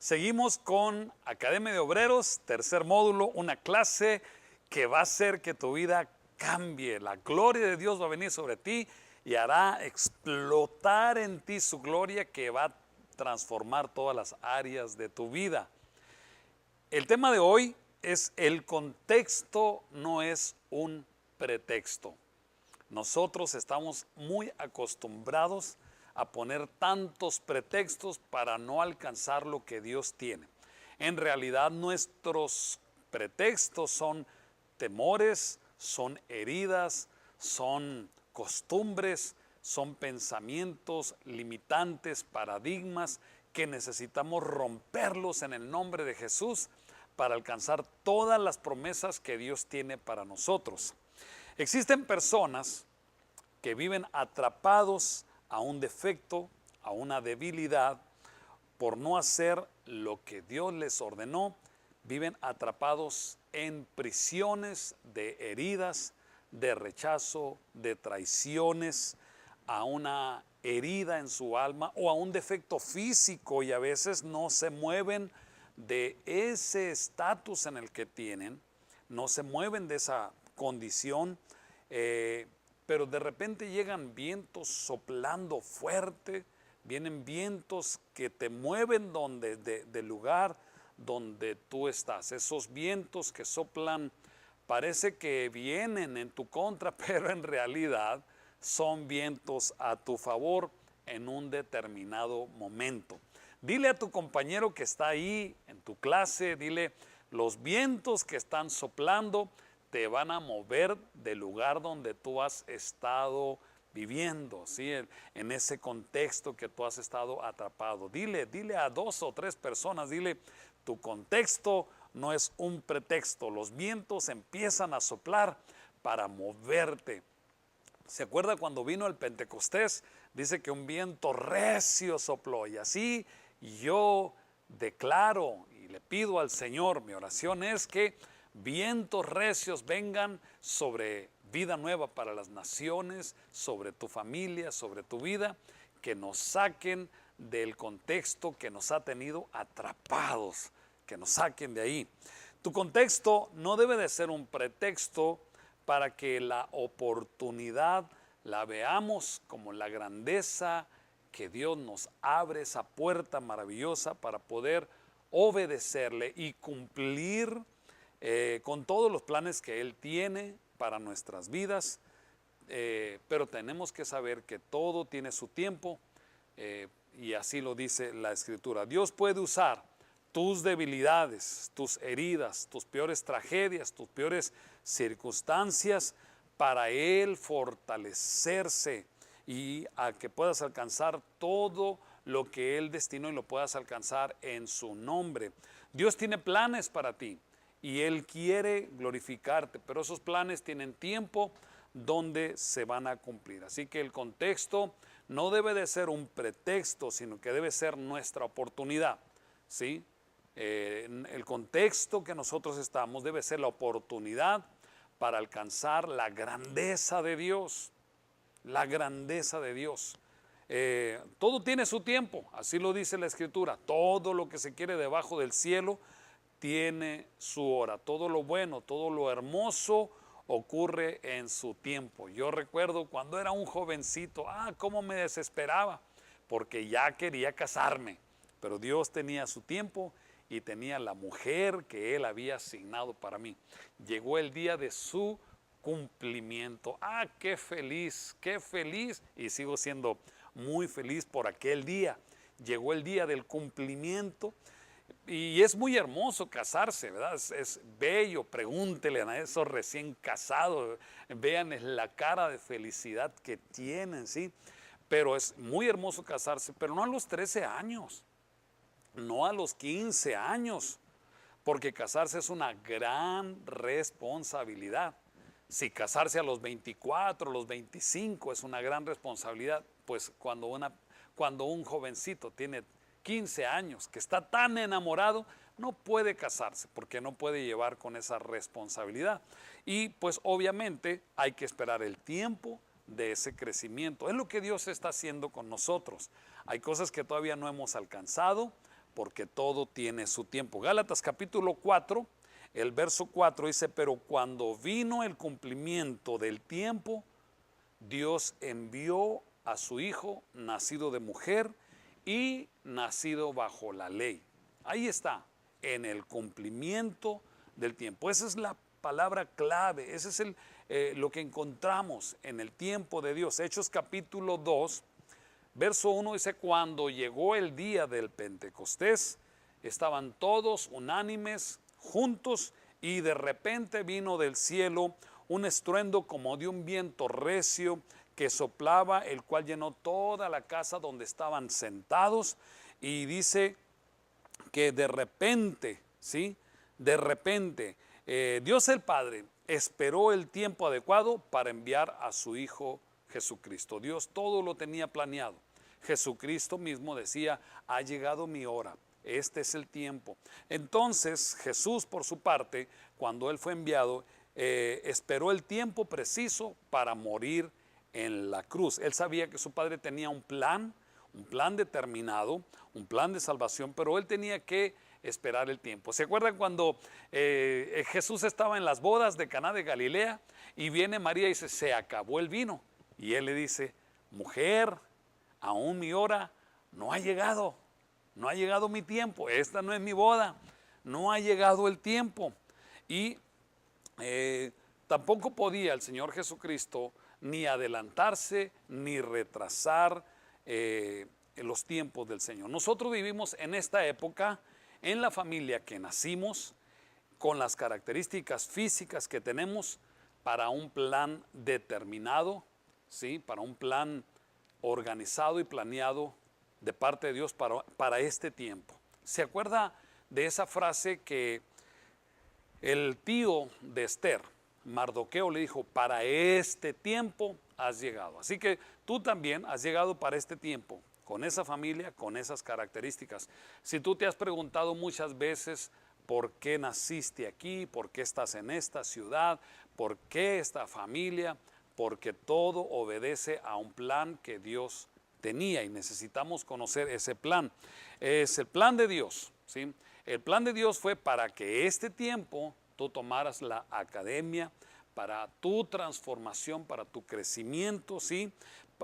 Seguimos con Academia de Obreros, tercer módulo, una clase que va a hacer que tu vida cambie. La gloria de Dios va a venir sobre ti y hará explotar en ti su gloria que va a transformar todas las áreas de tu vida. El tema de hoy es: el contexto no es un pretexto. Nosotros estamos muy acostumbrados a poner tantos pretextos para no alcanzar lo que Dios tiene. En realidad nuestros pretextos son temores, son heridas, son costumbres, son pensamientos limitantes, paradigmas que necesitamos romperlos en el nombre de Jesús para alcanzar todas las promesas que Dios tiene para nosotros. Existen personas que viven atrapados a un defecto, a una debilidad, por no hacer lo que Dios les ordenó. Viven atrapados en prisiones de heridas, de rechazo, de traiciones, a una herida en su alma o a un defecto físico, y a veces no se mueven de ese estatus en el que tienen, no se mueven de esa condición, pero de repente llegan vientos soplando fuerte, vienen vientos que te mueven del lugar donde tú estás. Esos vientos que soplan parece que vienen en tu contra, pero en realidad son vientos a tu favor en un determinado momento. Dile a tu compañero que está ahí en tu clase, dile: los vientos que están soplando te van a mover del lugar donde tú has estado viviendo, ¿sí? En ese contexto que tú has estado atrapado. Dile a 2 o 3 personas, dile: tu contexto no es un pretexto. Los vientos empiezan a soplar para moverte. ¿Se acuerda cuando vino el Pentecostés? Dice que un viento recio sopló, y así yo declaro y le pido al Señor, mi oración es que vientos recios vengan sobre Vida Nueva para las Naciones, sobre tu familia, sobre tu vida, que nos saquen del contexto que nos ha tenido atrapados, que nos saquen de ahí. Tu contexto no debe de ser un pretexto para que la oportunidad la veamos como la grandeza que Dios nos abre, esa puerta maravillosa para poder obedecerle y cumplir con todos los planes que Él tiene para nuestras vidas, pero tenemos que saber que todo tiene su tiempo, y así lo dice la Escritura. Dios puede usar tus debilidades, tus heridas, tus peores tragedias, tus peores circunstancias para Él fortalecerse y a que puedas alcanzar todo lo que Él destinó y lo puedas alcanzar en su nombre. Dios tiene planes para ti y Él quiere glorificarte, pero esos planes tienen tiempo donde se van a cumplir. Así que el contexto no debe de ser un pretexto, sino que debe ser nuestra oportunidad, ¿sí? El contexto que nosotros estamos debe ser la oportunidad para alcanzar la grandeza de Dios, la grandeza de Dios. Todo tiene su tiempo, así lo dice la Escritura. Todo lo que se quiere debajo del cielo tiene su hora. Todo lo bueno, todo lo hermoso ocurre en su tiempo. Yo recuerdo cuando era un jovencito, cómo me desesperaba, porque ya quería casarme, pero Dios tenía su tiempo y tenía la mujer que Él había asignado para mí. Llegó el día de su cumplimiento. Qué feliz, y sigo siendo muy feliz por aquel día. Llegó el día del cumplimiento y es muy hermoso casarse, ¿verdad? Es bello. Pregúntele a esos recién casados, vean la cara de felicidad que tienen, ¿sí? Pero es muy hermoso casarse, pero no a los 13 años, no a los 15 años, porque casarse es una gran responsabilidad. Si casarse a los 24, los 25 es una gran responsabilidad, pues cuando un jovencito tiene 15 años, que está tan enamorado, no puede casarse porque no puede llevar con esa responsabilidad. Y pues obviamente hay que esperar el tiempo de ese crecimiento. Es lo que Dios está haciendo con nosotros. Hay cosas que todavía no hemos alcanzado porque todo tiene su tiempo. Gálatas capítulo 4, el verso 4 dice, pero cuando vino el cumplimiento del tiempo, Dios envió a su Hijo, nacido de mujer y nacido bajo la ley. Ahí está, en el cumplimiento del tiempo. Esa es la palabra clave, ese es lo que encontramos en el tiempo de Dios. Hechos capítulo 2, verso 1 dice, cuando llegó el día del Pentecostés, estaban todos unánimes, juntos, y de repente vino del cielo un estruendo como de un viento recio que soplaba, el cual llenó toda la casa donde estaban sentados. Y dice que de repente, ¿sí? De repente, Dios el Padre esperó el tiempo adecuado para enviar a su Hijo Jesucristo. Dios todo lo tenía planeado. Jesucristo mismo decía, ha llegado mi hora, este es el tiempo. Entonces Jesús, por su parte, cuando Él fue enviado, esperó el tiempo preciso para morir en la cruz. Él sabía que su Padre tenía un plan determinado, un plan de salvación, pero Él tenía que esperar el tiempo. ¿Se acuerdan cuando Jesús estaba en las bodas de Caná de Galilea y viene María y dice, se acabó el vino? Y Él le dice, mujer, aún mi hora no ha llegado, no ha llegado mi tiempo, esta no es mi boda, no ha llegado el tiempo. Y tampoco podía el Señor Jesucristo ni adelantarse ni retrasar los tiempos del Señor. Nosotros vivimos en esta época, en la familia que nacimos, con las características físicas que tenemos, para un plan determinado, ¿sí? Para un plan organizado y planeado de parte de Dios para este tiempo. ¿Se acuerda de esa frase que el tío de Esther, Mardoqueo, le dijo, para este tiempo has llegado? Así que tú también has llegado para este tiempo, con esa familia, con esas características. Si tú te has preguntado muchas veces por qué naciste aquí, por qué estás en esta ciudad, por qué esta familia, porque todo obedece a un plan que Dios tenía y necesitamos conocer ese plan. Es el plan de Dios, ¿sí? El plan de Dios fue para que este tiempo tú tomaras la academia para tu transformación, para tu crecimiento, ¿sí?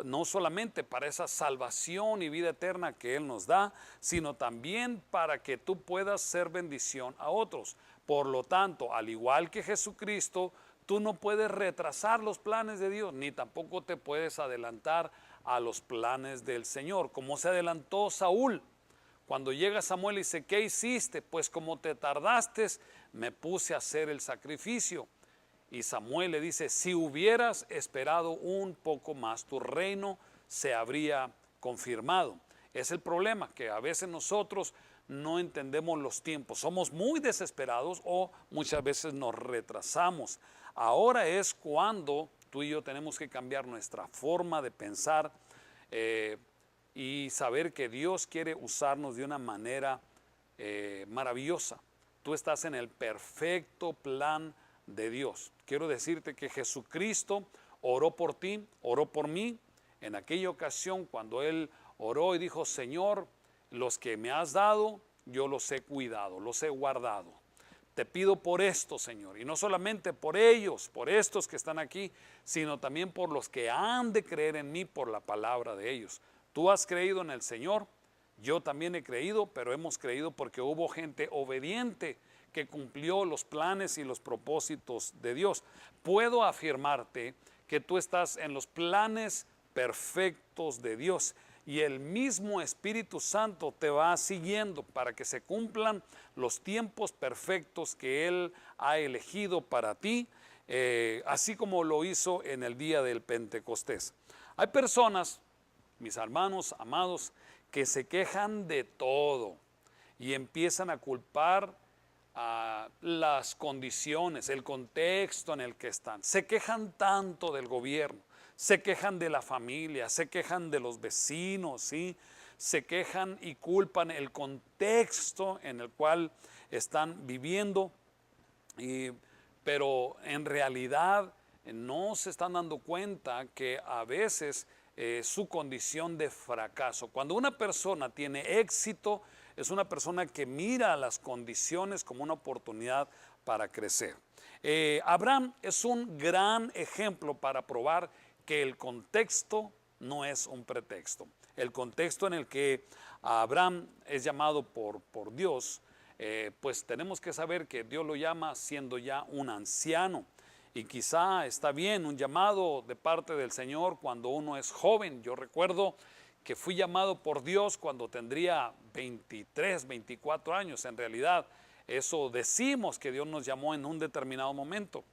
No solamente para esa salvación y vida eterna que Él nos da, sino también para que tú puedas ser bendición a otros. Por lo tanto, al igual que Jesucristo, tú no puedes retrasar los planes de Dios, ni tampoco te puedes adelantar a los planes del Señor, como se adelantó Saúl. Cuando llega Samuel y dice, ¿qué hiciste? Pues como te tardaste, me puse a hacer el sacrificio. Y Samuel le dice, si hubieras esperado un poco más, tu reino se habría confirmado. Es el problema, que a veces nosotros no entendemos los tiempos. Somos muy desesperados o muchas veces nos retrasamos. Ahora es cuando tú y yo tenemos que cambiar nuestra forma de pensar y saber que Dios quiere usarnos de una manera maravillosa. Tú estás en el perfecto plan de Dios. Quiero decirte que Jesucristo oró por ti, oró por mí. En aquella ocasión cuando Él oró y dijo, Señor, los que me has dado, yo los he cuidado, los he guardado. Te pido por esto, Señor, y no solamente por ellos, por estos que están aquí, sino también por los que han de creer en mí por la palabra de ellos. Tú has creído en el Señor, yo también he creído, pero hemos creído porque hubo gente obediente que cumplió los planes y los propósitos de Dios. Puedo afirmarte que tú estás en los planes perfectos de Dios y el mismo Espíritu Santo te va siguiendo para que se cumplan los tiempos perfectos que Él ha elegido para ti, así como lo hizo en el día del Pentecostés. Hay personas, mis hermanos amados, que se quejan de todo y empiezan a culpar a las condiciones, el contexto en el que están. Se quejan tanto del gobierno, se quejan de la familia, se quejan de los vecinos, ¿sí? Se quejan y culpan el contexto en el cual están viviendo, pero en realidad no se están dando cuenta que a veces su condición de fracaso, cuando una persona tiene éxito, es una persona que mira las condiciones como una oportunidad para crecer. Abraham es un gran ejemplo para probar que el contexto no es un pretexto. El contexto en el que Abraham es llamado por Dios, pues tenemos que saber que Dios lo llama siendo ya un anciano. Y quizá está bien un llamado de parte del Señor cuando uno es joven. Yo recuerdo que fui llamado por Dios cuando tendría 23, 24 años. En realidad, eso decimos que Dios nos llamó en un determinado momento.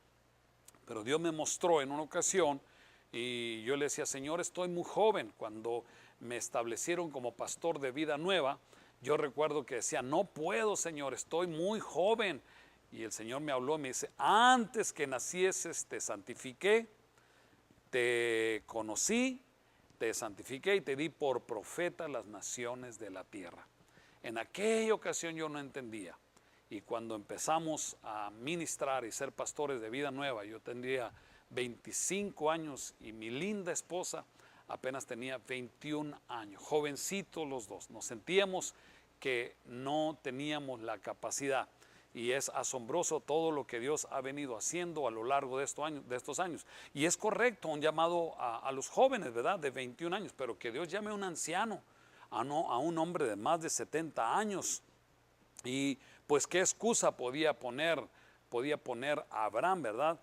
Pero Dios me mostró en una ocasión y yo le decía, Señor, estoy muy joven. Cuando me establecieron como pastor de Vida Nueva, yo recuerdo que decía, no puedo, Señor, estoy muy joven. Y el Señor me habló y me dice, antes que nacieses te santifiqué, te conocí, te santifiqué y te di por profeta a las naciones de la tierra. En aquella ocasión yo no entendía. Y cuando empezamos a ministrar y ser pastores de Vida Nueva, yo tendría 25 años y mi linda esposa apenas tenía 21 años, jovencitos los dos. Nos sentíamos que no teníamos la capacidad. Y es asombroso todo lo que Dios ha venido haciendo a lo largo de estos años. Y es correcto un llamado a los jóvenes, ¿verdad? De 21 años, pero que Dios llame a un anciano, a un hombre de más de 70 años. Y pues qué excusa podía poner a Abraham, ¿verdad?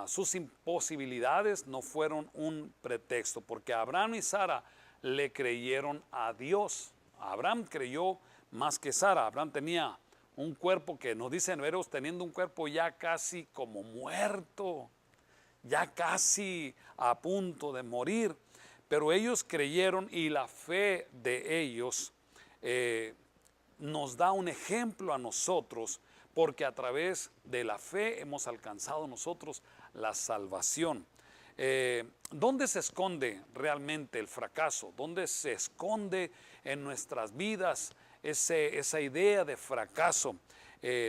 Sus imposibilidades no fueron un pretexto, porque Abraham y Sara le creyeron a Dios. Abraham creyó más que Sara. Abraham tenía un cuerpo que nos dicen Hebreos, teniendo un cuerpo ya casi como muerto, ya casi a punto de morir. Pero ellos creyeron y la fe de ellos nos da un ejemplo a nosotros, porque a través de la fe hemos alcanzado nosotros la salvación. ¿Dónde se esconde realmente el fracaso? ¿Dónde se esconde en nuestras vidas esa idea de fracaso?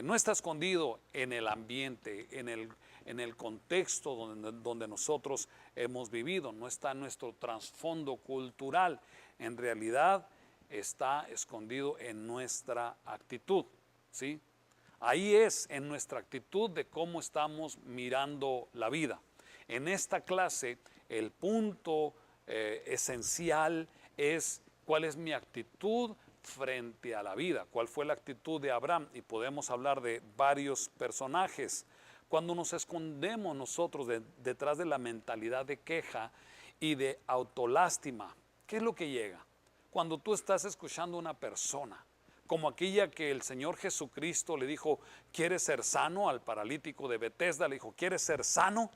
No está escondido en el ambiente, en el contexto donde nosotros hemos vivido, no está en nuestro trasfondo cultural. En realidad está escondido en nuestra actitud, ¿sí? Ahí es en nuestra actitud de cómo estamos mirando la vida. En esta clase el punto esencial es cuál es mi actitud frente a la vida, cuál fue la actitud de Abraham, y podemos hablar de varios personajes. Cuando nos escondemos nosotros detrás de la mentalidad de queja y de autolástima, ¿qué es lo que llega? Cuando tú estás escuchando a una persona, como aquella que el Señor Jesucristo le dijo, ¿quieres ser sano? Al paralítico de Betesda le dijo, ¿quieres ser sano?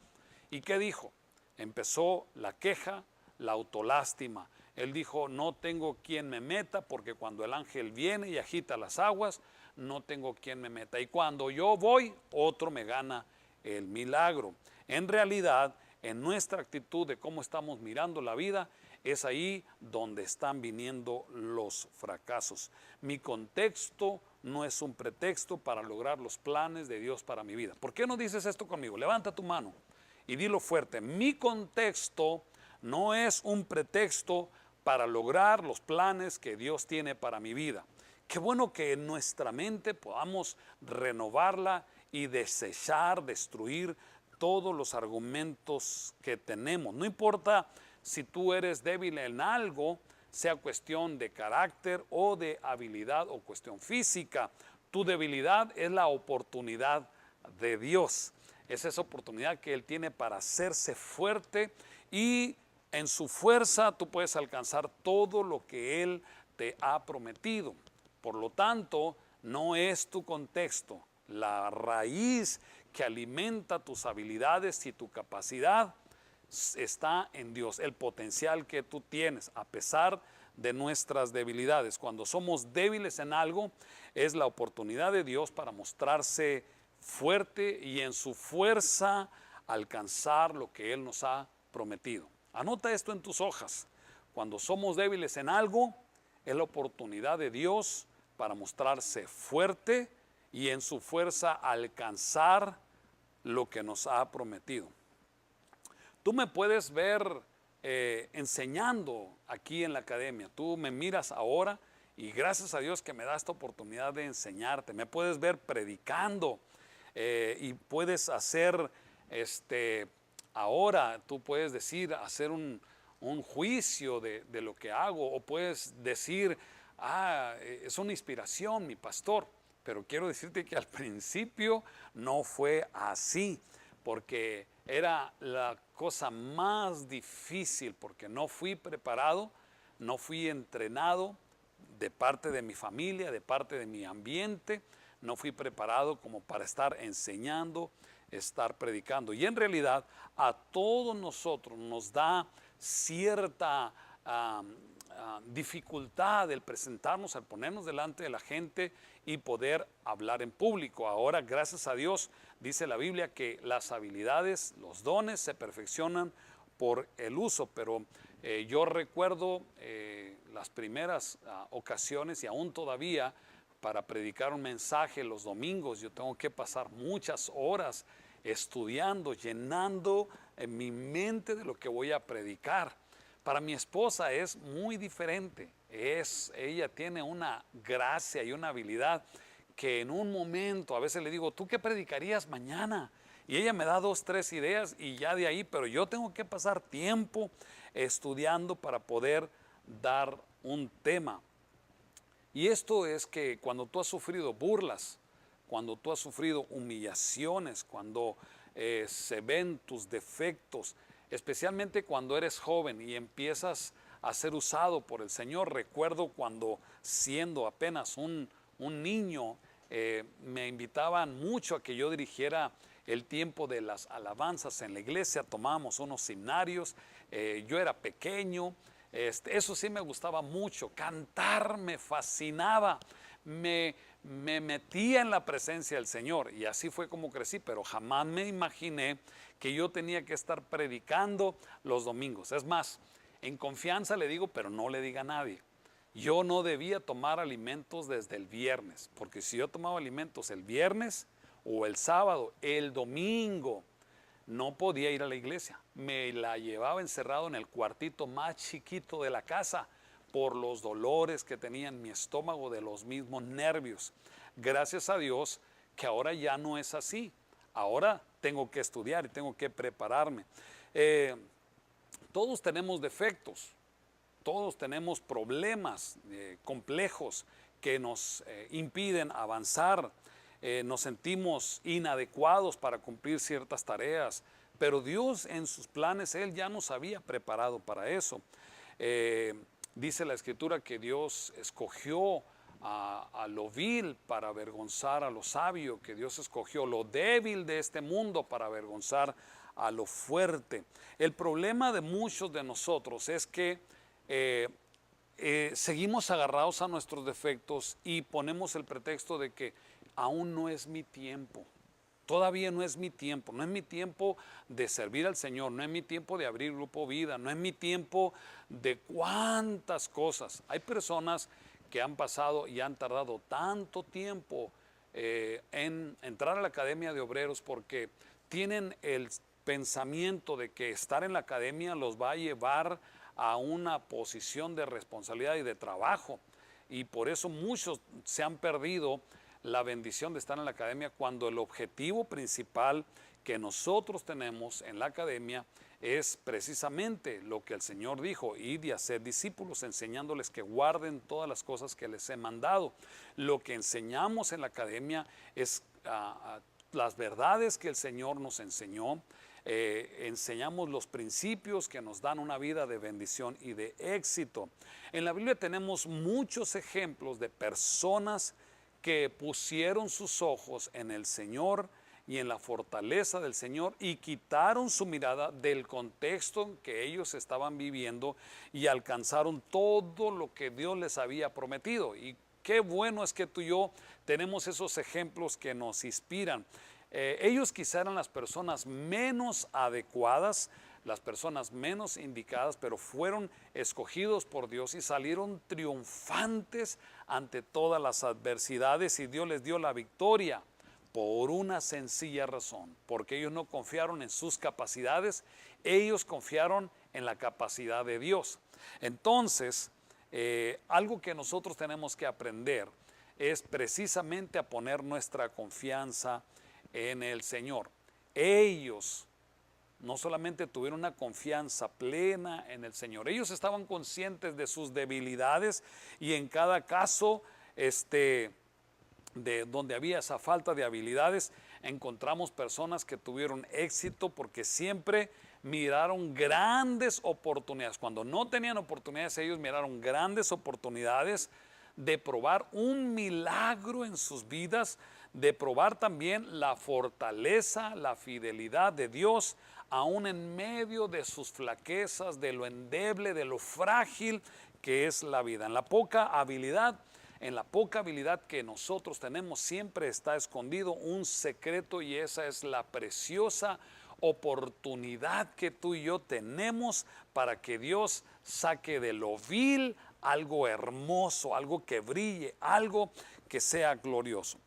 ¿Y qué dijo? Empezó la queja, la autolástima. Él dijo, no tengo quien me meta, porque cuando el ángel viene y agita las aguas, no tengo quien me meta. Y cuando yo voy, otro me gana el milagro. En realidad, en nuestra actitud de cómo estamos mirando la vida, es ahí donde están viniendo los fracasos. Mi contexto no es un pretexto para lograr los planes de Dios para mi vida. ¿Por qué no dices esto conmigo? Levanta tu mano y dilo fuerte. Mi contexto no es un pretexto para lograr los planes que Dios tiene para mi vida. Qué bueno que en nuestra mente podamos renovarla y desechar, destruir todos los argumentos que tenemos. No importa si tú eres débil en algo, sea cuestión de carácter o de habilidad o cuestión física. Tu debilidad es la oportunidad de Dios. Es esa oportunidad que Él tiene para hacerse fuerte, y en su fuerza tú puedes alcanzar todo lo que Él te ha prometido. Por lo tanto, no es tu contexto la raíz que alimenta tus habilidades y tu capacidad. Está en Dios, el potencial que tú tienes a pesar de nuestras debilidades. Cuando somos débiles en algo, es la oportunidad de Dios para mostrarse fuerte y en su fuerza alcanzar lo que Él nos ha prometido. Anota esto en tus hojas. Cuando somos débiles en algo, es la oportunidad de Dios para mostrarse fuerte y en su fuerza alcanzar lo que nos ha prometido. Tú me puedes ver enseñando aquí en la academia. Tú me miras ahora y gracias a Dios que me da esta oportunidad de enseñarte. Me puedes ver predicando y puedes hacer, ahora tú puedes decir, hacer un juicio de lo que hago, o puedes decir, es una inspiración mi pastor. Pero quiero decirte que al principio no fue así, porque era la cosa más difícil, porque no fui preparado, no fui entrenado de parte de mi familia, de parte de mi ambiente, no fui preparado como para estar enseñando, estar predicando. Y en realidad a todos nosotros nos da cierta dificultad el presentarnos, al ponernos delante de la gente y poder hablar en público. Ahora, gracias a Dios, dice la Biblia que las habilidades, los dones se perfeccionan por el uso, pero yo recuerdo las primeras ocasiones, y aún todavía, para predicar un mensaje los domingos, yo tengo que pasar muchas horas estudiando, llenando en mi mente de lo que voy a predicar. Para mi esposa es muy diferente. Ella tiene una gracia y una habilidad que en un momento, a veces le digo, ¿tú qué predicarías mañana? Y ella me da 2, 3 ideas y ya de ahí, pero yo tengo que pasar tiempo estudiando para poder dar un tema. Y esto es que cuando tú has sufrido burlas, cuando tú has sufrido humillaciones, cuando se ven tus defectos, especialmente cuando eres joven y empiezas a ser usado por el Señor. Recuerdo cuando, siendo apenas un niño, me invitaban mucho a que yo dirigiera el tiempo de las alabanzas en la iglesia. Tomábamos unos himnarios, yo era pequeño, eso sí me gustaba mucho, cantar me fascinaba, me metía en la presencia del Señor, y así fue como crecí, pero jamás me imaginé que yo tenía que estar predicando los domingos. Es más, en confianza le digo, pero no le diga a nadie, yo no debía tomar alimentos desde el viernes, porque si yo tomaba alimentos el viernes o el sábado, el domingo no podía ir a la iglesia. Me la llevaba encerrado en el cuartito más chiquito de la casa por los dolores que tenía en mi estómago de los mismos nervios. Gracias a Dios que ahora ya no es así. Ahora tengo que estudiar y tengo que prepararme. Todos tenemos defectos, todos tenemos problemas complejos que nos impiden avanzar. Nos sentimos inadecuados para cumplir ciertas tareas, pero Dios en sus planes, Él ya nos había preparado para eso. Dice la Escritura que Dios escogió a lo vil para avergonzar a lo sabio, que Dios escogió lo débil de este mundo para avergonzar a lo fuerte. El problema de muchos de nosotros es que seguimos agarrados a nuestros defectos y ponemos el pretexto de que aún no es mi tiempo. Todavía no es mi tiempo, no es mi tiempo de servir al Señor, no es mi tiempo de abrir Grupo Vida, no es mi tiempo de cuántas cosas. Hay personas que han pasado y han tardado tanto tiempo en entrar a la Academia de Obreros porque tienen el pensamiento de que estar en la academia los va a llevar a una posición de responsabilidad y de trabajo. Y por eso muchos se han perdido la bendición de estar en la academia, cuando el objetivo principal que nosotros tenemos en la academia es precisamente lo que el Señor dijo: id y hacer discípulos, enseñándoles que guarden todas las cosas que les he mandado. Lo que enseñamos en la academia es las verdades que el Señor nos enseñó. Enseñamos los principios que nos dan una vida de bendición y de éxito. En la Biblia tenemos muchos ejemplos de personas que pusieron sus ojos en el Señor y en la fortaleza del Señor y quitaron su mirada del contexto en que ellos estaban viviendo y alcanzaron todo lo que Dios les había prometido. Y qué bueno es que tú y yo tenemos esos ejemplos que nos inspiran. Ellos quizá eran las personas menos adecuadas, las personas menos indicadas, pero fueron escogidos por Dios y salieron triunfantes ante todas las adversidades, y Dios les dio la victoria por una sencilla razón: porque ellos no confiaron en sus capacidades, ellos confiaron en la capacidad de Dios. Entonces, algo que nosotros tenemos que aprender es precisamente a poner nuestra confianza en el Señor. Ellos no solamente tuvieron una confianza plena en el Señor, ellos estaban conscientes de sus debilidades y en cada caso de donde había esa falta de habilidades, encontramos personas que tuvieron éxito porque siempre miraron grandes oportunidades. Cuando no tenían oportunidades, ellos miraron grandes oportunidades de probar un milagro en sus vidas, de probar también la fortaleza, la fidelidad de Dios, aún en medio de sus flaquezas, de lo endeble, de lo frágil que es la vida. En la poca habilidad que nosotros tenemos siempre está escondido un secreto, y esa es la preciosa oportunidad que tú y yo tenemos para que Dios saque de lo vil algo hermoso, algo que brille, algo que sea glorioso.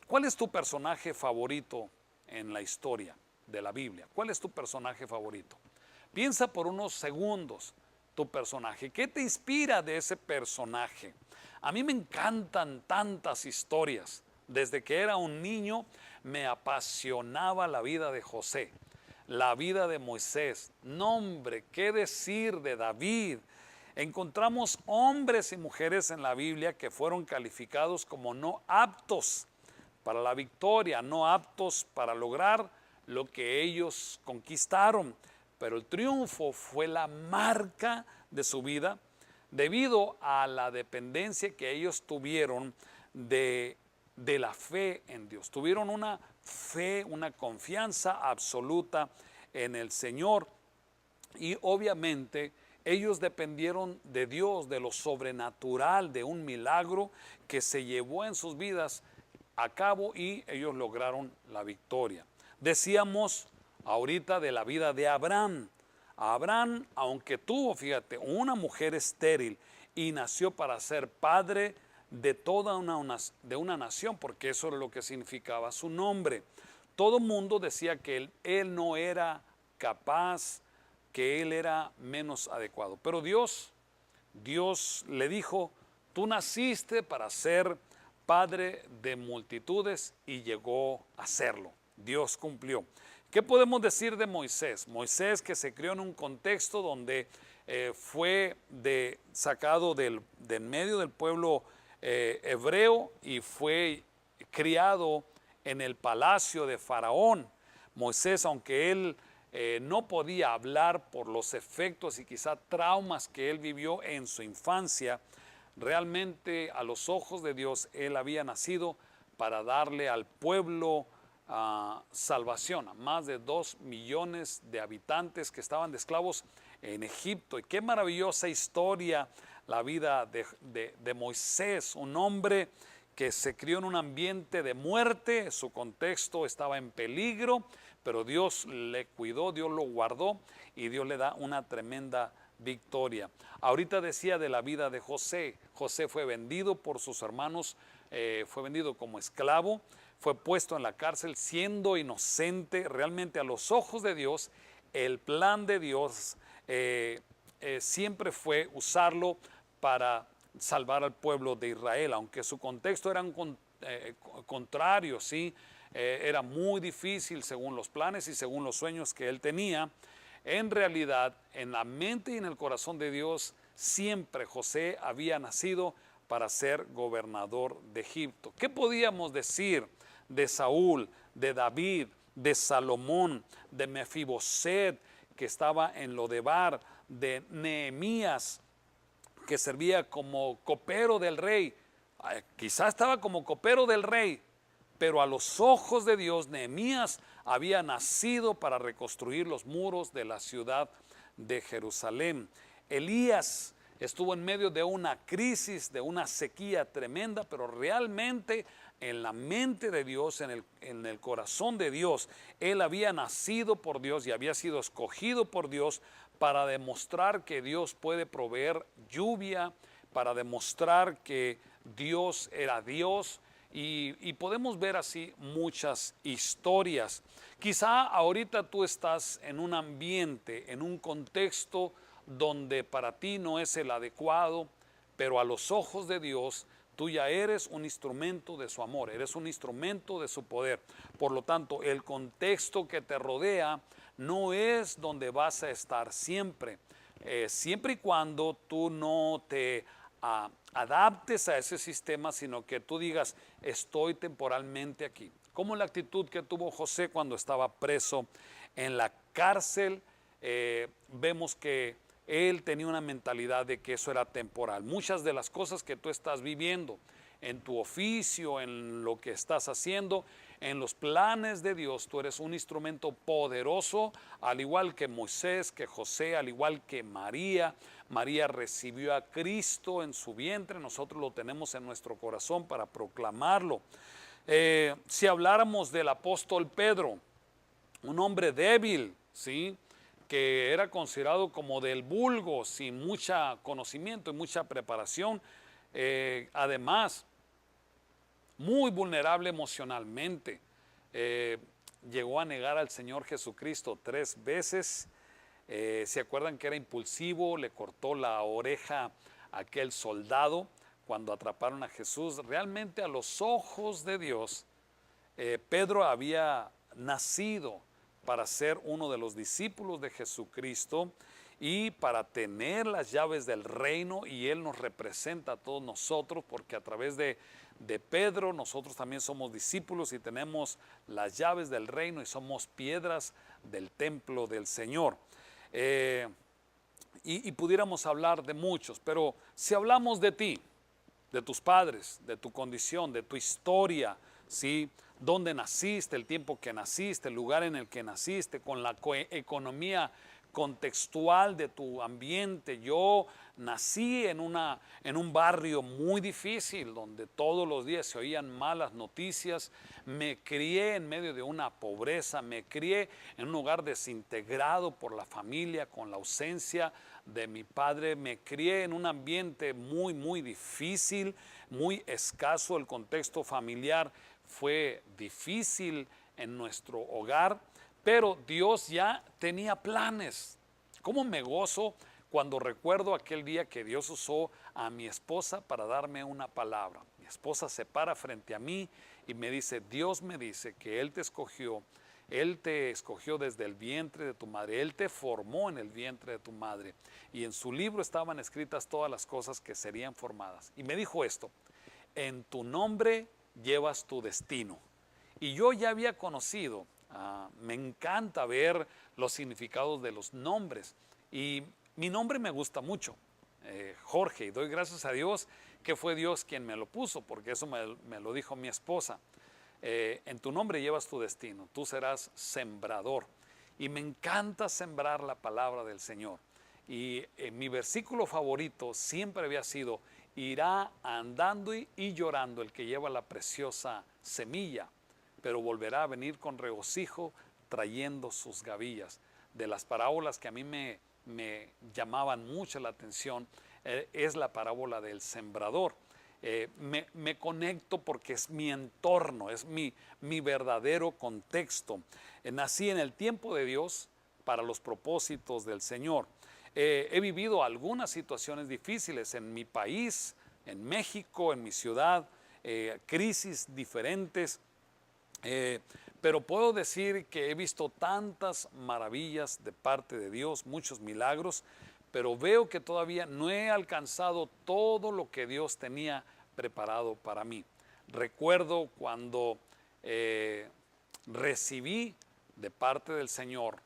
¿Cuál es tu personaje favorito en la historia de la Biblia? ¿Cuál es tu personaje favorito? Piensa por unos segundos tu personaje. ¿Qué te inspira de ese personaje? A mí me encantan tantas historias. Desde que era un niño me apasionaba la vida de José, la vida de Moisés. No, hombre, ¿qué decir de David? Encontramos hombres y mujeres en la Biblia que fueron calificados como no aptos para la victoria, no aptos para lograr lo que ellos conquistaron. Pero el triunfo fue la marca de su vida debido a la dependencia que ellos tuvieron de la fe en Dios. Tuvieron una fe, una confianza absoluta en el Señor, y obviamente ellos dependieron de Dios, de lo sobrenatural, de un milagro que se llevó en sus vidas a cabo, y ellos lograron la victoria. Decíamos ahorita de la vida de Abraham. Abraham, aunque tuvo, fíjate, una mujer estéril y nació para ser padre de toda una nación, porque eso era lo que significaba su nombre. Todo el mundo decía que él no era capaz, que él era menos adecuado. Pero Dios le dijo: tú naciste para ser padre de multitudes, y llegó a serlo. Dios cumplió. ¿Qué podemos decir de Moisés? Moisés, que se crió en un contexto donde fue sacado del medio del pueblo hebreo y fue criado en el palacio de Faraón. Moisés, aunque él no podía hablar por los efectos y quizá traumas que él vivió en su infancia, realmente a los ojos de Dios él había nacido para darle al pueblo salvación, a más de 2 millones de habitantes que estaban de esclavos en Egipto. Y qué maravillosa historia la vida de Moisés, un hombre que se crió en un ambiente de muerte. Su contexto estaba en peligro, pero Dios le cuidó, Dios lo guardó, y Dios le da una tremenda victoria. Ahorita decía de la vida de José. José fue vendido por sus hermanos, fue vendido como esclavo, fue puesto en la cárcel siendo inocente. Realmente a los ojos de Dios, el plan de Dios siempre fue usarlo para salvar al pueblo de Israel, aunque su contexto era contrario, ¿sí? Era muy difícil según los planes y según los sueños que él tenía. En realidad, en la mente y en el corazón de Dios, siempre José había nacido para ser gobernador de Egipto. ¿Qué podíamos decir de Saúl, de David, de Salomón, de Mefiboset, que estaba en Lodebar, de Nehemías, que servía como copero del rey? Quizás estaba como copero del rey, pero a los ojos de Dios, Nehemías había nacido para reconstruir los muros de la ciudad de Jerusalén. Elías estuvo en medio de una crisis, de una sequía tremenda, pero realmente en la mente de Dios, en el corazón de Dios, él había nacido por Dios y había sido escogido por Dios para demostrar que Dios puede proveer lluvia, para demostrar que Dios era Dios. Y podemos ver así muchas historias. Quizá ahorita tú estás en un ambiente, en un contexto donde para ti no es el adecuado, pero a los ojos de Dios tú ya eres un instrumento de su amor, eres un instrumento de su poder. Por lo tanto, el contexto que te rodea no es donde vas a estar siempre. Siempre y cuando tú no te adaptes a ese sistema, sino que tú digas, estoy temporalmente aquí. Como la actitud que tuvo José cuando estaba preso en la cárcel, vemos que él tenía una mentalidad de que eso era temporal. Muchas de las cosas que tú estás viviendo en tu oficio, en lo que estás haciendo, en los planes de Dios, tú eres un instrumento poderoso, al igual que Moisés, que José, al igual que María. María recibió a Cristo en su vientre, nosotros lo tenemos en nuestro corazón para proclamarlo. Si habláramos del apóstol Pedro, un hombre débil, ¿sí?, que era considerado como del vulgo, sin mucho conocimiento y mucha preparación, además muy vulnerable emocionalmente. Llegó a negar al Señor Jesucristo 3 veces. ¿Se acuerdan que era impulsivo? Le cortó la oreja a aquel soldado cuando atraparon a Jesús. Realmente a los ojos de Dios, Pedro había nacido para ser uno de los discípulos de Jesucristo y para tener las llaves del reino, y Él nos representa a todos nosotros, porque a través de Pedro nosotros también somos discípulos y tenemos las llaves del reino y somos piedras del templo del Señor. Y pudiéramos hablar de muchos, pero si hablamos de ti, de tus padres, de tu condición, de tu historia, ¿sí?, dónde naciste, el tiempo que naciste, el lugar en el que naciste, con la economía contextual de tu ambiente. Yo nací en un barrio muy difícil, donde todos los días se oían malas noticias. Me crié en medio de una pobreza, me crié en un hogar desintegrado por la familia, con la ausencia de mi padre. Me crié en un ambiente muy, muy difícil, muy escaso. El contexto familiar fue difícil en nuestro hogar, pero Dios ya tenía planes. ¿Cómo me gozo cuando recuerdo aquel día que Dios usó a mi esposa para darme una palabra? Mi esposa se para frente a mí y me dice, Dios me dice que Él te escogió desde el vientre de tu madre, Él te formó en el vientre de tu madre, y en su libro estaban escritas todas las cosas que serían formadas. Y me dijo esto, en tu nombre llevas tu destino. Y yo ya había conocido, me encanta ver los significados de los nombres, y mi nombre me gusta mucho, Jorge, y doy gracias a Dios que fue Dios quien me lo puso, porque eso me lo dijo mi esposa. En tu nombre llevas tu destino, tú serás sembrador, y me encanta sembrar la palabra del Señor. Y mi versículo favorito siempre había sido, irá andando y llorando el que lleva la preciosa semilla, pero volverá a venir con regocijo trayendo sus gavillas. De las parábolas que a mí me llamaban mucho la atención, es la parábola del sembrador. Me conecto porque es mi entorno, es mi verdadero contexto. Nací en el tiempo de Dios para los propósitos del Señor. He vivido algunas situaciones difíciles en mi país, en México, en mi ciudad, crisis diferentes, pero puedo decir que he visto tantas maravillas de parte de Dios, muchos milagros, pero veo que todavía no he alcanzado todo lo que Dios tenía preparado para mí. Recuerdo cuando recibí de parte del Señor,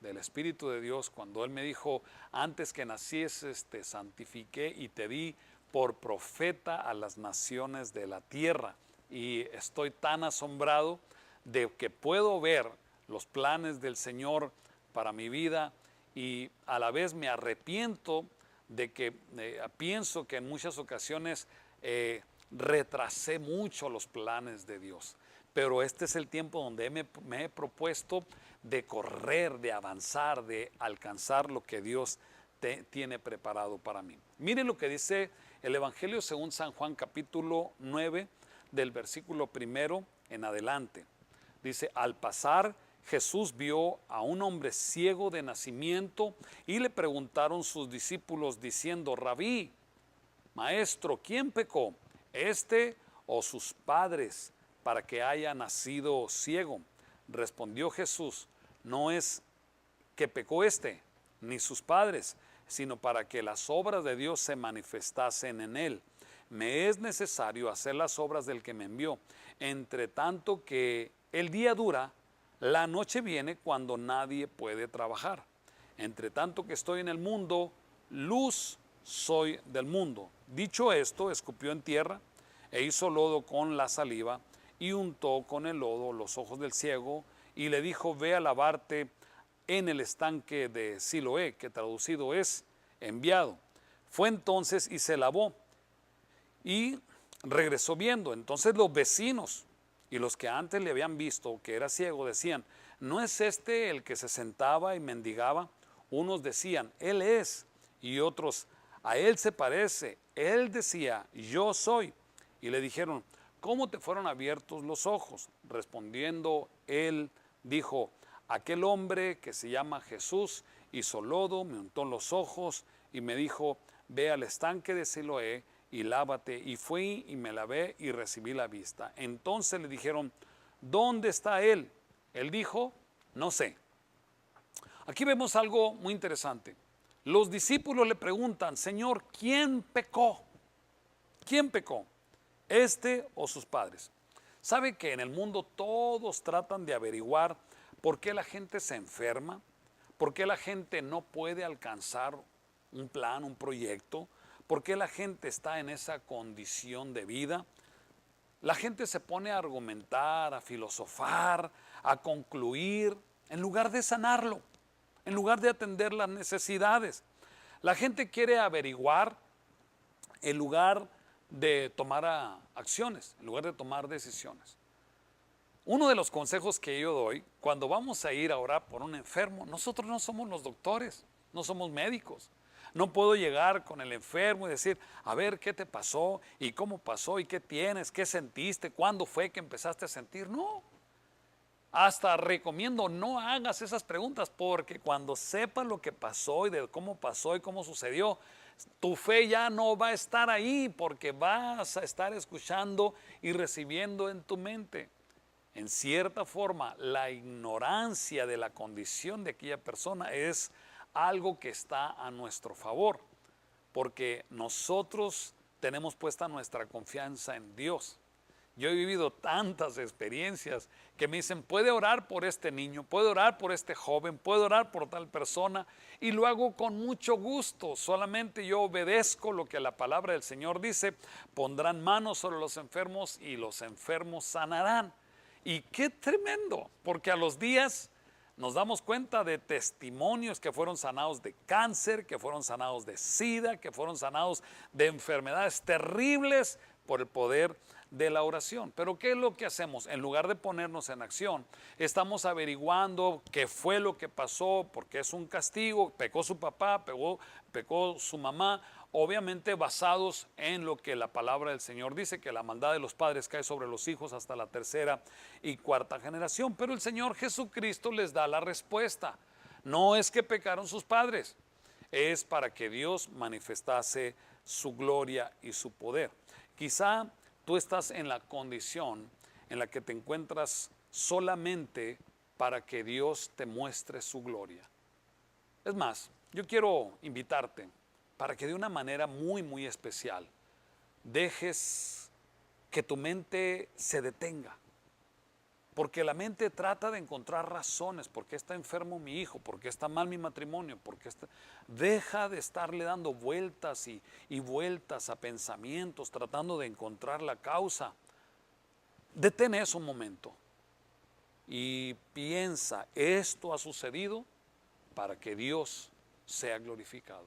del Espíritu de Dios, cuando Él me dijo, antes que nacieses te santifiqué y te di por profeta a las naciones de la tierra. Y estoy tan asombrado de que puedo ver los planes del Señor para mi vida, y a la vez me arrepiento de que pienso que en muchas ocasiones retrasé mucho los planes de Dios. Pero este es el tiempo donde me he propuesto de correr, de avanzar, de alcanzar lo que Dios tiene preparado para mí. Miren lo que dice el Evangelio según San Juan, capítulo 9, del versículo 1 en adelante. Dice, al pasar Jesús vio a un hombre ciego de nacimiento y le preguntaron sus discípulos diciendo: Rabí, maestro, ¿quién pecó, este o sus padres, para que haya nacido ciego? Respondió Jesús: no es que pecó este, ni sus padres, sino para que las obras de Dios se manifestasen en él. Me es necesario hacer las obras del que me envió. Entre tanto que el día dura, la noche viene cuando nadie puede trabajar. Entre tanto que estoy en el mundo, luz soy del mundo. Dicho esto, escupió en tierra e hizo lodo con la saliva y untó con el lodo los ojos del ciego y le dijo: ve a lavarte en el estanque de Siloé, que traducido es enviado. Fue entonces y se lavó y regresó viendo. Entonces los vecinos y los que antes le habían visto que era ciego decían: ¿no es este el que se sentaba y mendigaba? Unos decían: él es, y otros: a él se parece. Él decía: yo soy. Y le dijeron: ¿cómo te fueron abiertos los ojos? Respondiendo él dijo: aquel hombre que se llama Jesús hizo lodo, me untó los ojos y me dijo: ve al estanque de Siloé y lávate. Y fui y me lavé y recibí la vista. Entonces le dijeron: ¿dónde está él? Él dijo: no sé. Aquí vemos algo muy interesante. Los discípulos le preguntan: Señor, ¿quién pecó? ¿Quién pecó? ¿Este o sus padres? ¿Sabe que en el mundo todos tratan de averiguar por qué la gente se enferma? ¿Por qué la gente no puede alcanzar un plan, un proyecto? ¿Por qué la gente está en esa condición de vida? La gente se pone a argumentar, a filosofar, a concluir, en lugar de sanarlo, en lugar de atender las necesidades. La gente quiere averiguar en lugar de tomar acciones, en lugar de tomar decisiones. Uno de los consejos que yo doy, cuando vamos a ir a orar por un enfermo, nosotros no somos los doctores, no somos médicos. No puedo llegar con el enfermo y decir: a ver, ¿qué te pasó? ¿Y cómo pasó? ¿Y qué tienes? ¿Qué sentiste? ¿Cuándo fue que empezaste a sentir? No. Hasta recomiendo: no hagas esas preguntas, porque cuando sepas lo que pasó y de cómo pasó y cómo sucedió, tu fe ya no va a estar ahí, porque vas a estar escuchando y recibiendo en tu mente. En cierta forma, la ignorancia de la condición de aquella persona es algo que está a nuestro favor, porque nosotros tenemos puesta nuestra confianza en Dios. Yo he vivido tantas experiencias que me dicen: puede orar por este niño, puede orar por este joven, puede orar por tal persona, y lo hago con mucho gusto. Solamente yo obedezco lo que la palabra del Señor dice: pondrán manos sobre los enfermos y los enfermos sanarán. Y qué tremendo, porque a los días nos damos cuenta de testimonios que fueron sanados de cáncer, que fueron sanados de SIDA, que fueron sanados de enfermedades terribles por el poder de la oración. Pero ¿qué es lo que hacemos? En lugar de ponernos en acción, estamos averiguando qué fue lo que pasó, porque es un castigo, pecó su papá, pecó su mamá, obviamente basados en lo que la palabra del Señor dice, que la maldad de los padres cae sobre los hijos hasta la tercera y cuarta generación. Pero el Señor Jesucristo les da la respuesta. No es que pecaron sus padres, es para que Dios manifestase su gloria y su poder. Quizá tú estás en la condición en la que te encuentras solamente para que Dios te muestre su gloria. Es más, yo quiero invitarte para que de una manera muy, muy especial dejes que tu mente se detenga. Porque la mente trata de encontrar razones: ¿por qué está enfermo mi hijo? ¿Por qué está mal mi matrimonio? Deja de estarle dando vueltas y vueltas a pensamientos tratando de encontrar la causa. Detén eso un momento y piensa: esto ha sucedido para que Dios sea glorificado.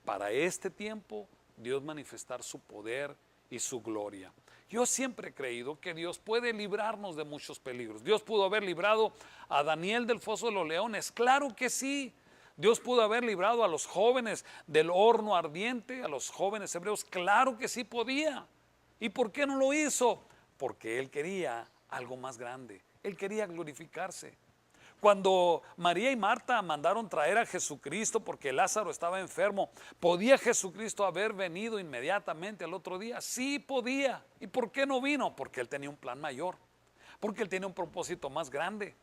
Para este tiempo, Dios manifestar su poder y su gloria. Yo siempre he creído que Dios puede librarnos de muchos peligros. Dios pudo haber librado a Daniel del foso de los leones, claro que sí. Dios pudo haber librado a los jóvenes del horno ardiente, a los jóvenes hebreos, claro que sí podía. ¿Y por qué no lo hizo? Porque Él quería algo más grande. Él quería glorificarse. Cuando María y Marta mandaron traer a Jesucristo porque Lázaro estaba enfermo, ¿podía Jesucristo haber venido inmediatamente al otro día? Sí podía. ¿Y por qué no vino? Porque Él tenía un plan mayor, porque Él tiene un propósito más grande.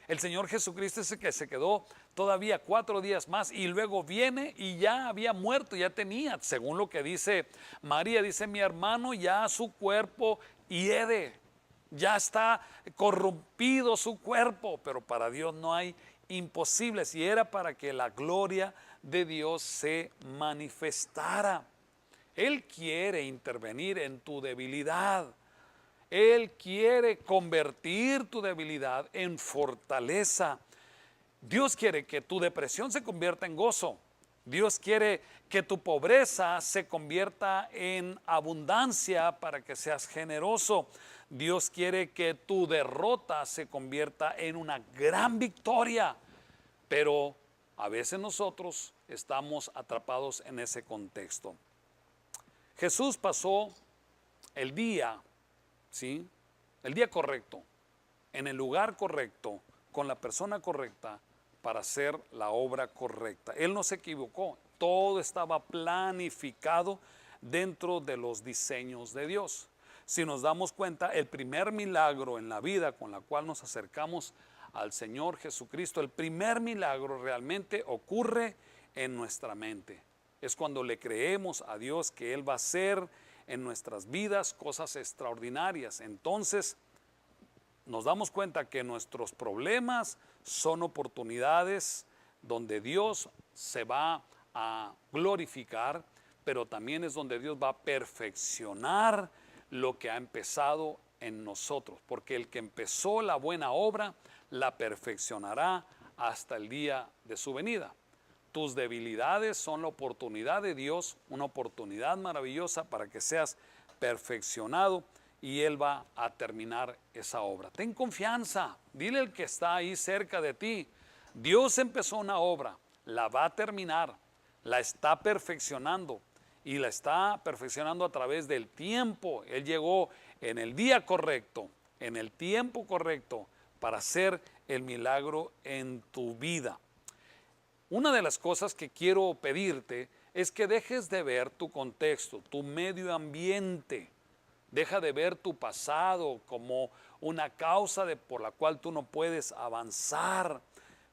El Señor Jesucristo es el que se quedó todavía 4 días más y luego viene y ya había muerto, ya tenía, según lo que dice María, dice mi hermano, ya su cuerpo hiede, ya está corrompido su cuerpo, pero para Dios no hay imposibles y era para que la gloria de Dios se manifestara. Él quiere intervenir en tu debilidad. Él quiere convertir tu debilidad en fortaleza. Dios quiere que tu depresión se convierta en gozo. Dios quiere que tu pobreza se convierta en abundancia para que seas generoso. Dios quiere que tu derrota se convierta en una gran victoria. Pero a veces nosotros estamos atrapados en ese contexto. Jesús pasó el día, ¿sí?, el día correcto, en el lugar correcto, con la persona correcta, para hacer la obra correcta. Él no se equivocó, todo estaba planificado dentro de los diseños de Dios. Si nos damos cuenta, el primer milagro en la vida con la cual nos acercamos al Señor Jesucristo, el primer milagro realmente ocurre en nuestra mente. Es cuando le creemos a Dios que Él va a hacer en nuestras vidas cosas extraordinarias. Entonces nos damos cuenta que nuestros problemas son oportunidades donde Dios se va a glorificar, pero también es donde Dios va a perfeccionar lo que ha empezado en nosotros, porque el que empezó la buena obra la perfeccionará hasta el día de su venida. Tus debilidades son la oportunidad de Dios, una oportunidad maravillosa para que seas perfeccionado y Él va a terminar esa obra. Ten confianza, dile al que está ahí cerca de ti, Dios empezó una obra, la va a terminar, la está perfeccionando y la está perfeccionando a través del tiempo. Él llegó en el día correcto, en el tiempo correcto para hacer el milagro en tu vida. Una de las cosas que quiero pedirte es que dejes de ver tu contexto, tu medio ambiente. Deja de ver tu pasado como una causa por la cual tú no puedes avanzar.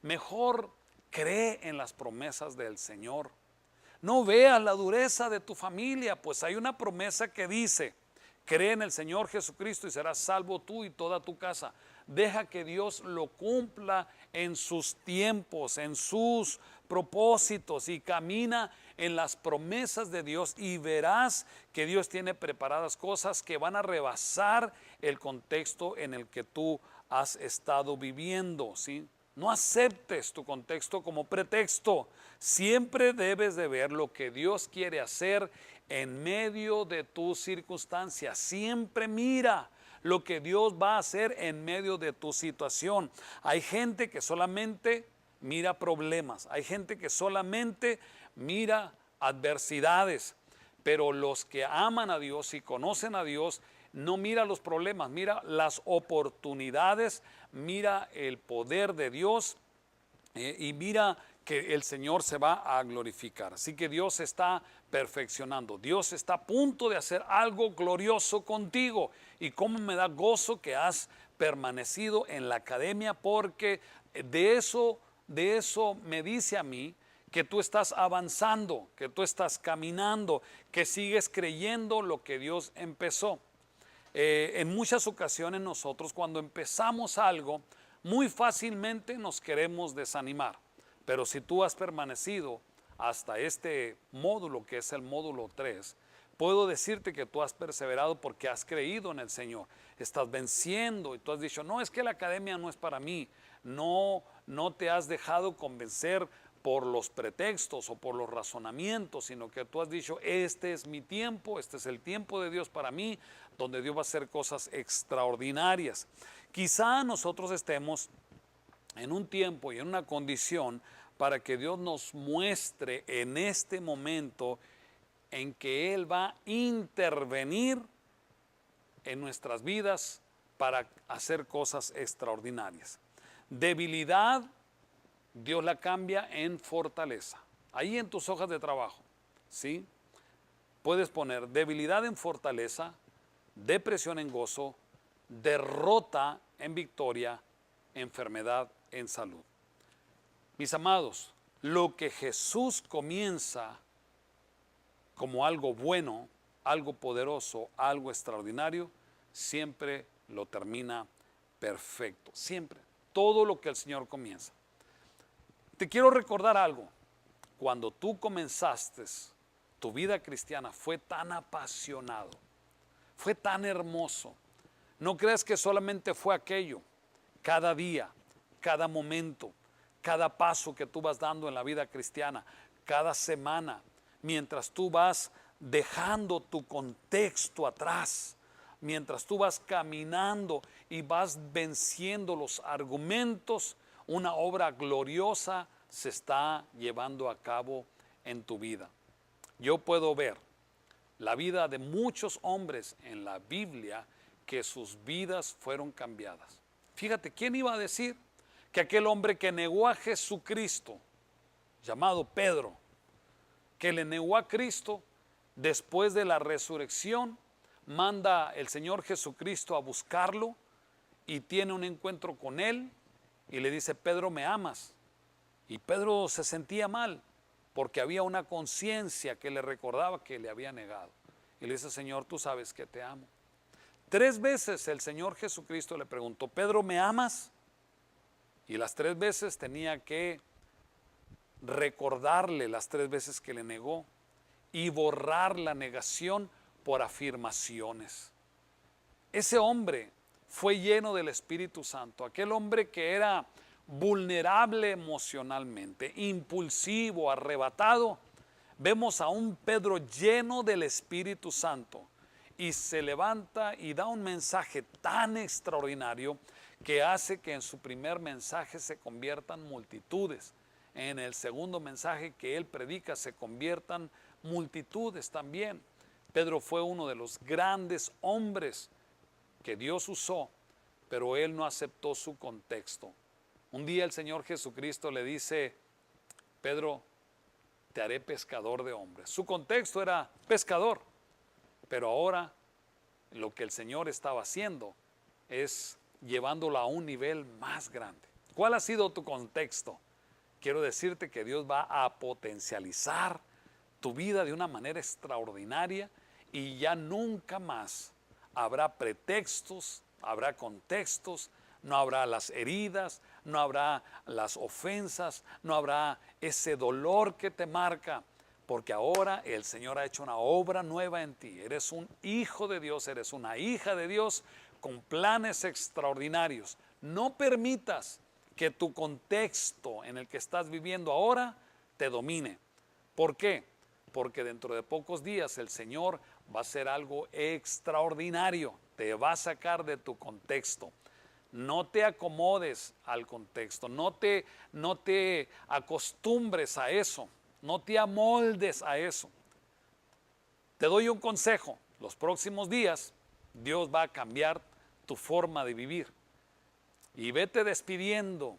Mejor cree en las promesas del Señor. No veas la dureza de tu familia, pues hay una promesa que dice, cree en el Señor Jesucristo y serás salvo tú y toda tu casa. Deja que Dios lo cumpla en sus tiempos, en sus propósitos y camina en las promesas de Dios y verás que Dios tiene preparadas cosas que van a rebasar el contexto en el que tú has estado viviendo, ¿sí? No aceptes tu contexto como pretexto. Siempre debes de ver lo que Dios quiere hacer en medio de tus circunstancias. Siempre mira lo que Dios va a hacer en medio de tu situación. Hay gente que solamente mira problemas, hay gente que solamente mira adversidades, pero los que aman a Dios y conocen a Dios no mira los problemas, mira las oportunidades, mira el poder de Dios y mira que el Señor se va a glorificar. Así que Dios está perfeccionando, Dios está a punto de hacer algo glorioso contigo. Y cómo me da gozo que has permanecido en la academia, porque de eso me dice a mí que tú estás avanzando, que tú estás caminando, que sigues creyendo lo que Dios empezó. En muchas ocasiones nosotros cuando empezamos algo, muy fácilmente nos queremos desanimar. Pero si tú has permanecido hasta este módulo, que es el módulo 3, puedo decirte que tú has perseverado porque has creído en el Señor. Estás venciendo y tú has dicho, no, es que la academia no es para mí. No te has dejado convencer por los pretextos o por los razonamientos, sino que tú has dicho, este es mi tiempo, este es el tiempo de Dios para mí, donde Dios va a hacer cosas extraordinarias. Quizá nosotros estemos en un tiempo y en una condición para que Dios nos muestre en este momento en que Él va a intervenir en nuestras vidas para hacer cosas extraordinarias. Debilidad, Dios la cambia en fortaleza. Ahí en tus hojas de trabajo, ¿sí? Puedes poner debilidad en fortaleza, depresión en gozo, derrota en victoria, enfermedad en salud. Mis amados, lo que Jesús comienza como algo bueno, algo poderoso, algo extraordinario, siempre lo termina perfecto, siempre. Todo lo que el Señor comienza. Te quiero recordar algo. Cuando tú comenzaste tu vida cristiana, fue tan apasionado, fue tan hermoso. No creas que solamente fue aquello. Cada día, cada momento, cada paso que tú vas dando en la vida cristiana, cada semana, mientras tú vas dejando tu contexto atrás, mientras tú vas caminando y vas venciendo los argumentos, una obra gloriosa se está llevando a cabo en tu vida. Yo puedo ver la vida de muchos hombres en la Biblia que sus vidas fueron cambiadas. Fíjate, ¿quién iba a decir que aquel hombre que negó a Jesucristo, llamado Pedro, que le negó a Cristo, después de la resurrección, manda el Señor Jesucristo a buscarlo y tiene un encuentro con él y le dice: Pedro, ¿me amas? Y Pedro se sentía mal porque había una conciencia que le recordaba que le había negado. Y le dice: Señor, tú sabes que te amo. 3 veces el Señor Jesucristo le preguntó: Pedro, ¿me amas? Y las 3 veces tenía que recordarle las 3 veces que le negó y borrar la negación por afirmaciones. Ese hombre fue lleno del Espíritu Santo, aquel hombre que era vulnerable emocionalmente, impulsivo, arrebatado. Vemos a un Pedro lleno del Espíritu Santo y se levanta y da un mensaje tan extraordinario que hace que en su primer mensaje se conviertan multitudes. En el segundo mensaje que él predica se conviertan multitudes también. Pedro fue uno de los grandes hombres que Dios usó, pero él no aceptó su contexto. Un día el Señor Jesucristo le dice: Pedro, te haré pescador de hombres. Su contexto era pescador, pero ahora lo que el Señor estaba haciendo es llevándolo a un nivel más grande. ¿Cuál ha sido tu contexto? Quiero decirte que Dios va a potencializar tu vida de una manera extraordinaria y ya nunca más habrá pretextos, habrá contextos, no habrá las heridas, no habrá las ofensas, no habrá ese dolor que te marca, porque ahora el Señor ha hecho una obra nueva en ti. Eres un hijo de Dios, eres una hija de Dios con planes extraordinarios. No permitas que tu contexto en el que estás viviendo ahora te domine. ¿Por qué? Porque dentro de pocos días el Señor va a hacer algo extraordinario. Te va a sacar de tu contexto. No te acomodes al contexto, no te acostumbres a eso, no te amoldes a eso. Te doy un consejo: los próximos días Dios va a cambiar tu forma de vivir y vete despidiendo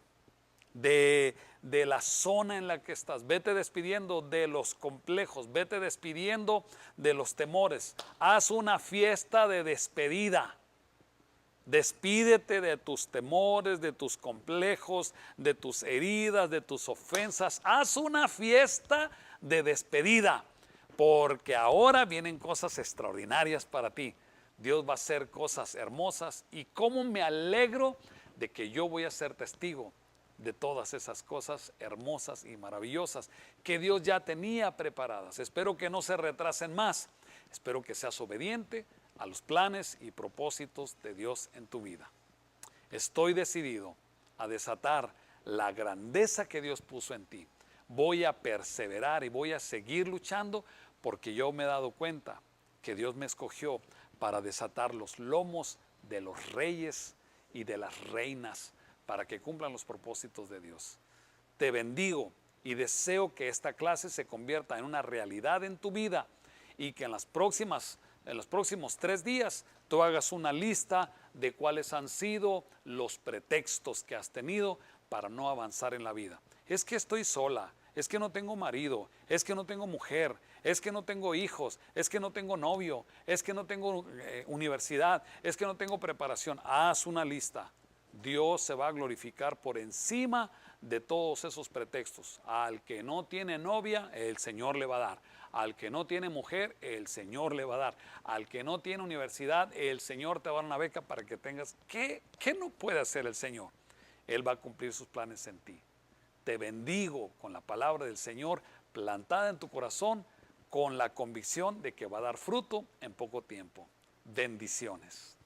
de la zona en la que estás, vete despidiendo de los complejos, vete despidiendo de los temores. Haz una fiesta de despedida. Despídete de tus temores, de tus complejos, de tus heridas, de tus ofensas. Haz una fiesta de despedida, porque ahora vienen cosas extraordinarias para ti. Dios va a hacer cosas hermosas y cómo me alegro de que yo voy a ser testigo de todas esas cosas hermosas y maravillosas que Dios ya tenía preparadas. Espero que no se retrasen más. Espero que seas obediente a los planes y propósitos de Dios en tu vida. Estoy decidido a desatar la grandeza que Dios puso en ti. Voy a perseverar y voy a seguir luchando porque yo me he dado cuenta que Dios me escogió para desatar los lomos de los reyes y de las reinas para que cumplan los propósitos de Dios. Te bendigo y deseo que esta clase se convierta en una realidad en tu vida y que en las próximas en los próximos 3 días, tú hagas una lista de cuáles han sido los pretextos que has tenido para no avanzar en la vida. Es que estoy sola, es que no tengo marido, es que no tengo mujer, es que no tengo hijos, es que no tengo novio, es que no tengo universidad, es que no tengo preparación. Haz una lista. Dios se va a glorificar por encima de todos esos pretextos. Al que no tiene novia, el Señor le va a dar. Al que no tiene mujer, el Señor le va a dar. Al que no tiene universidad, el Señor te va a dar una beca para que tengas. ¿Qué no puede hacer el Señor? Él va a cumplir sus planes en ti. Te bendigo con la palabra del Señor plantada en tu corazón, con la convicción de que va a dar fruto en poco tiempo. Bendiciones.